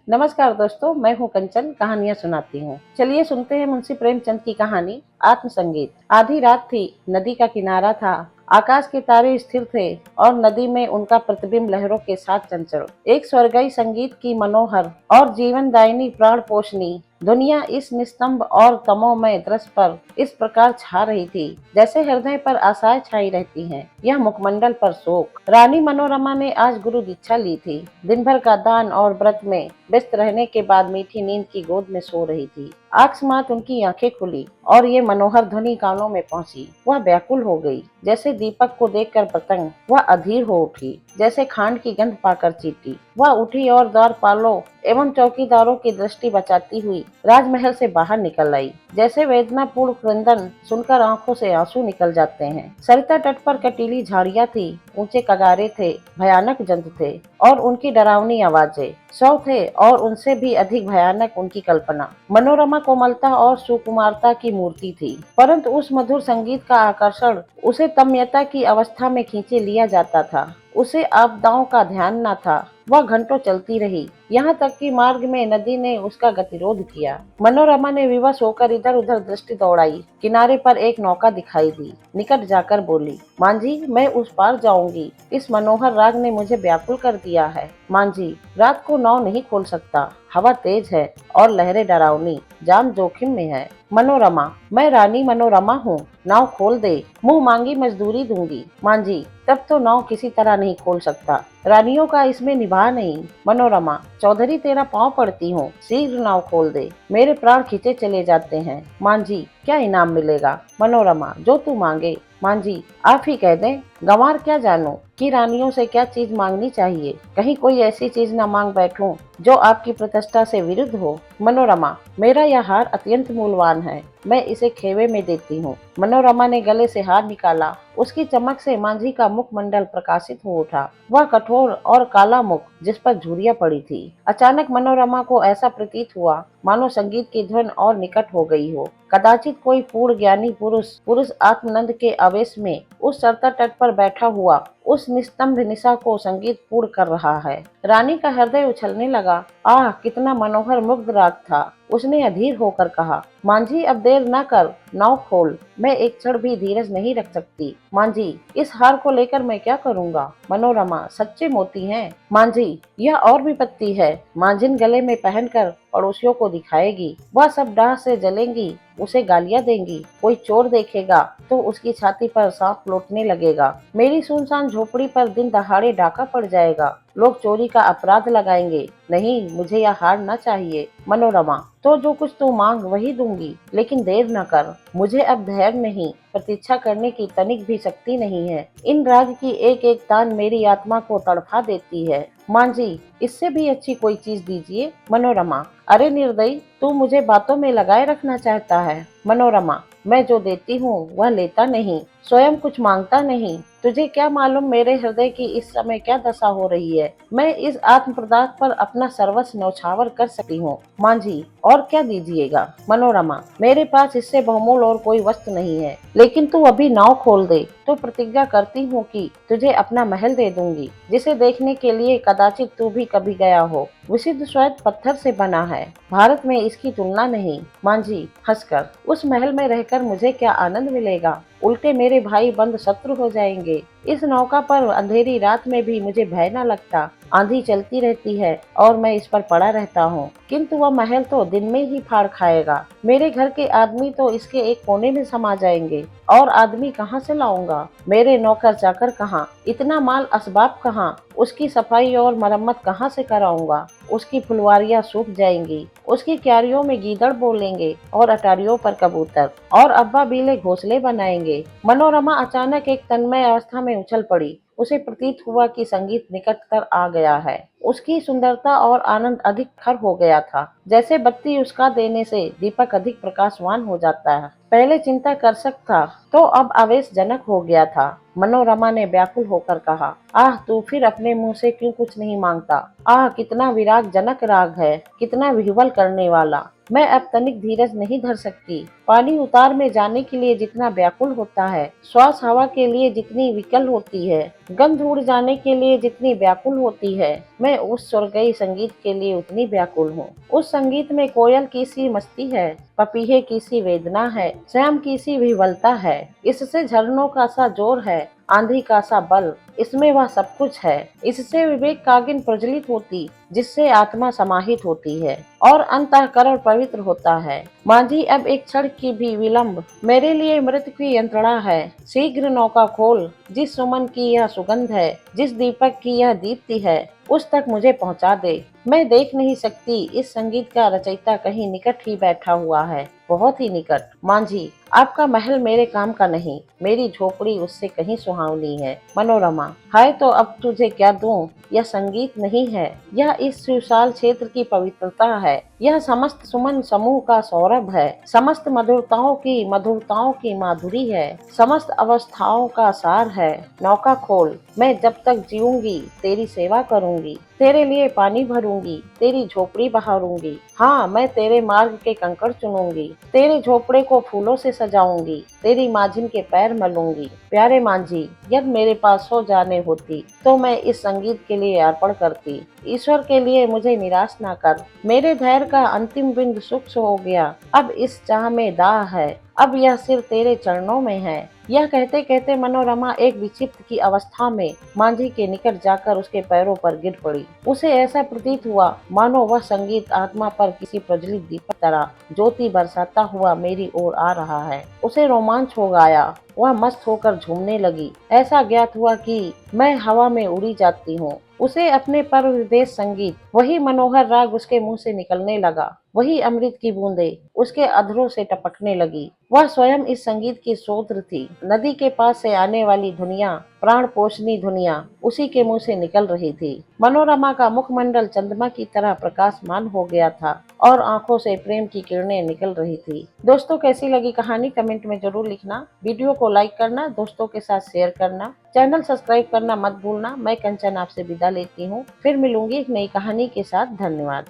नमस्कार दोस्तों, मैं हूँ कंचन, कहानियाँ सुनाती हूँ। चलिए सुनते हैं मुंशी प्रेमचंद की कहानी आत्मसंगीत। आधी रात थी, नदी का किनारा था, आकाश के तारे स्थिर थे और नदी में उनका प्रतिबिंब लहरों के साथ चंचल। एक स्वर्गीय संगीत की मनोहर और जीवनदायिनी प्राण पोषणी दुनिया इस निस्तंभ और तमोमय दृश्य पर इस प्रकार छा रही थी जैसे हृदय पर आशाएं छाई रहती हैं। यह मुखमंडल पर शोक। रानी मनोरमा ने आज गुरु दीक्षा ली थी। दिन भर का दान और व्रत में व्यस्त रहने के बाद मीठी नींद की गोद में सो रही थी। अकस्मात उनकी आंखें खुली और ये मनोहर ध्वनि कानों में पहुंची। वह व्याकुल हो गई, जैसे दीपक को देखकर पतंग। वह अधीर हो उठी, जैसे खांड की गंध पाकर चींटी। वह उठी और द्वारपालों एवं चौकीदारों की दृष्टि बचाती हुई राजमहल से बाहर निकल आई। जैसे वेदनापूर्ण क्रंदन सुनकर आंखों से आंसू निकल जाते हैं। सरिता तट पर कटीली झाड़ियां थी, ऊंचे कगारे थे, भयानक जंतु थे और उनकी डरावनी आवाजें। सौ थे और उनसे भी अधिक भयानक उनकी कल्पना। मनोरमा कोमलता और सुकुमारता की मूर्ति थी, परंतु उस मधुर संगीत का आकर्षण उसे तन्मयता की अवस्था में खींचे लिया जाता था। उसे आपदाओं का ध्यान न था। वह घंटों चलती रही, यहाँ तक कि मार्ग में नदी ने उसका गतिरोध किया। मनोरमा ने विवश होकर इधर उधर दृष्टि दौड़ाई। किनारे पर एक नौका दिखाई दी। निकट जाकर बोली, मांझी, मैं उस पार जाऊंगी। इस मनोहर राग ने मुझे व्याकुल कर दिया है। मांझी, रात को नाव नहीं खोल सकता। हवा तेज है और लहरें डरावनी। जान जोखिम में है। मनोरमा, मैं रानी मनोरमा हूँ। नाव खोल दे, मुंह मांगी मजदूरी दूंगी। मांझी, तब तो नाव किसी तरह नहीं खोल सकता। रानियों का इसमें निभा नहीं। मनोरमा, चौधरी तेरा पांव पड़ती हूँ, शीघ्र नाव खोल दे, मेरे प्राण खींचे चले जाते हैं। मांझी, क्या इनाम मिलेगा? मनोरमा, जो तू मांगे। मांझी, आप ही कह दें, गंवार क्या जानूं कि रानियों से क्या चीज मांगनी चाहिए। कहीं कोई ऐसी चीज न मांग बैठूं जो आपकी प्रतिष्ठा से विरुद्ध हो। मनोरमा, मेरा यह हार अत्यंत मूल्यवान है, मैं इसे खेवे में देती हूँ। मनोरमा ने गले से हार निकाला। उसकी चमक से मांझी का मुखमंडल प्रकाशित हो उठा। वह कठोर और काला मुख जिस पर झुर्रियां पड़ी थी। अचानक मनोरमा को ऐसा प्रतीत हुआ मानो संगीत की धुन और निकट हो गई हो। कदाचित कोई पूर्ण ज्ञानी पुरुष आत्मनंद के आवेश में उस सरता तट पर बैठा हुआ उस निस्तंभ निशा को संगीत पूर्ण कर रहा है। रानी का हृदय उछलने लगा। आह, कितना मनोहर मुग्ध राग था। उसने अधीर होकर कहा, मांझी, अब देर न कर, नाव खोल। मैं एक क्षण भी धीरज नहीं रख सकती। मांझी, इस हार को लेकर मैं क्या करूँगा? मनोरमा, सच्चे मोती हैं। मांझी, यह और भी पत्ती है। मांझिन गले में पहनकर पड़ोसियों को दिखाएगी। वह सब डाह से जलेंगी, उसे गालियां देंगी। कोई चोर देखेगा तो उसकी छाती पर सांप लौटने लगेगा। मेरी सुनसान झोपड़ी पर दिन दहाड़े डाका पड़ जाएगा। लोग चोरी का अपराध लगाएंगे। नहीं, मुझे यह हार न चाहिए। मनोरमा, तो जो कुछ तू मांग वही दूंगी, लेकिन देर न कर। मुझे अब धैर्य नहीं, प्रतीक्षा करने की तनिक भी शक्ति नहीं है। इन राग की एक एक तान मेरी आत्मा को तड़फा देती है। मांझी, इससे भी अच्छी कोई चीज दीजिए। मनोरमा, अरे निर्दयी, तू मुझे बातों में लगाए रखना चाहता है। मनोरमा, मैं जो देती हूँ वह लेता नहीं, स्वयं कुछ मांगता नहीं। तुझे क्या मालूम मेरे हृदय की इस समय क्या दशा हो रही है। मैं इस आत्म पदार्थ पर अपना सर्वस्व न्यौछावर कर सकती हूँ। मांझी, और क्या दीजिएगा? मनोरमा, मेरे पास इससे बहुमूल्य और कोई वस्तु नहीं है, लेकिन तू अभी नाव खोल दे तो प्रतिज्ञा करती हूँ कि तुझे अपना महल दे दूंगी, जिसे देखने के लिए कदाचित तू भी कभी गया हो। विशुद्ध श्वेत पत्थर से बना है, भारत में इसकी तुलना नहीं। मांझी हंसकर, उस महल में रहकर मुझे क्या आनंद मिलेगा? उल्टे मेरे भाई बंद शत्रु हो जाएंगे। इस नौका पर अंधेरी रात में भी मुझे भय न लगता। आंधी चलती रहती है और मैं इस पर पड़ा रहता हूँ, किंतु वह महल तो दिन में ही फाड़ खाएगा। मेरे घर के आदमी तो इसके एक कोने में समा जाएंगे, और आदमी कहाँ से लाऊंगा? मेरे नौकर चाकर कहाँ? इतना माल असबाब कहाँ? उसकी सफाई और मरम्मत कहाँ से कराऊंगा? उसकी फुलवारियां सूख जाएंगी, उसकी क्यारियों में गीदड़ बोलेंगे और अटारियों पर कबूतर, और अब्बा बीले घोंसले बनाएंगे। मनोरमा अचानक एक तन्मय अवस्था में उछल पड़ी। उसे प्रतीत हुआ कि संगीत निकटतर आ गया है। उसकी सुंदरता और आनंद अधिक खर हो गया था। जैसे बत्ती उसका देने से दीपक अधिक प्रकाशवान हो जाता है। पहले चिंता कर सकता तो अब आवेशजनक हो गया था। मनोरमा ने व्याकुल होकर कहा, आह, तू फिर अपने मुंह से क्यों कुछ नहीं मांगता? आह, कितना विराग जनक राग है, कितना विह्वल करने वाला। मैं अब तनिक धीरज नहीं धर सकती। पानी उतार में जाने के लिए जितना व्याकुल होता है, श्वास हवा के लिए जितनी विकल होती है, गंध उड़ जाने के लिए जितनी व्याकुल होती है, मैं उस स्वर्गीय संगीत के लिए उतनी व्याकुल हूँ। उस संगीत में कोयल की सी मस्ती है, पपीहे की सी वेदना है, श्याम की सी विह्वलता है। इससे झरनों का सा जोर है, आंधी का सा बल, इसमें वह सब कुछ है। इससे विवेक कागिन प्रज्वलित होती, जिससे आत्मा समाहित होती है और अंतःकरण पवित्र होता है। मांझी, अब एक क्षण की भी विलंब मेरे लिए मृत्यु की यंत्रणा है। शीघ्र नौका खोल, जिस सुमन की यह सुगंध है, जिस दीपक की यह दीप्ति है, उस तक मुझे पहुंचा दे। मैं देख नहीं सकती, इस संगीत का रचयिता कहीं निकट ही बैठा हुआ है, बहुत ही निकट। मांझी, आपका महल मेरे काम का नहीं, मेरी झोपड़ी उससे कहीं सुहावनी है। मनोरमा, हाय तो अब तुझे क्या दूं? यह संगीत नहीं है, यह इस सुशाल क्षेत्र की पवित्रता है। यह समस्त सुमन समूह का सौरभ है, समस्त मधुरताओं की माधुरी है, समस्त अवस्थाओं का सार है। नौका खोल, मैं जब तक जीऊंगी तेरी सेवा करूंगी, तेरे लिए पानी भरूंगी, तेरी झोपड़ी बहारूंगी। हाँ, मैं तेरे मार्ग के कंकड़ चुनूंगी, तेरे झोपड़े को फूलों से सजाऊंगी, तेरी माझिन के पैर मलूंगी। प्यारे मांझी, यदि मेरे पास 100 जाने होती तो मैं इस संगीत के लिए अर्पण करती। ईश्वर के लिए मुझे निराश ना कर। मेरे धैर्य का अंतिम बिंदु सूक्ष्म हो गया। अब इस चाह में दाह है, अब यह सिर तेरे चरणों में है। यह कहते कहते मनोरमा एक विक्षिप्त की अवस्था में मांझी के निकट जाकर उसके पैरों पर गिर पड़ी। उसे ऐसा प्रतीत हुआ मानो वह संगीत आत्मा पर किसी प्रज्वलित दीपक तरह ज्योति बरसाता हुआ मेरी ओर आ रहा है। उसे रोमांच हो गया, वह मस्त होकर झूमने लगी। ऐसा ज्ञात हुआ कि मैं हवा में उड़ी जाती हूँ। उसे अपने पर विदेश संगीत, वही मनोहर राग उसके मुंह से निकलने लगा, वही अमृत की बूंदे उसके अधरों से टपकने लगी। वह स्वयं इस संगीत की स्रोत थी। नदी के पास से आने वाली धुनिया, प्राण पोषणी धुनिया उसी के मुंह से निकल रही थी। मनोरमा का मुखमंडल चंद्रमा की तरह प्रकाशमान हो गया था और आंखों से प्रेम की किरणें निकल रही थी। दोस्तों, कैसी लगी कहानी कमेंट में जरूर लिखना। वीडियो को लाइक करना, दोस्तों के साथ शेयर करना, चैनल सब्सक्राइब करना मत भूलना। मैं कंचन आपसे विदा लेती हूँ। फिर मिलूंगी एक नई कहानी के साथ। धन्यवाद।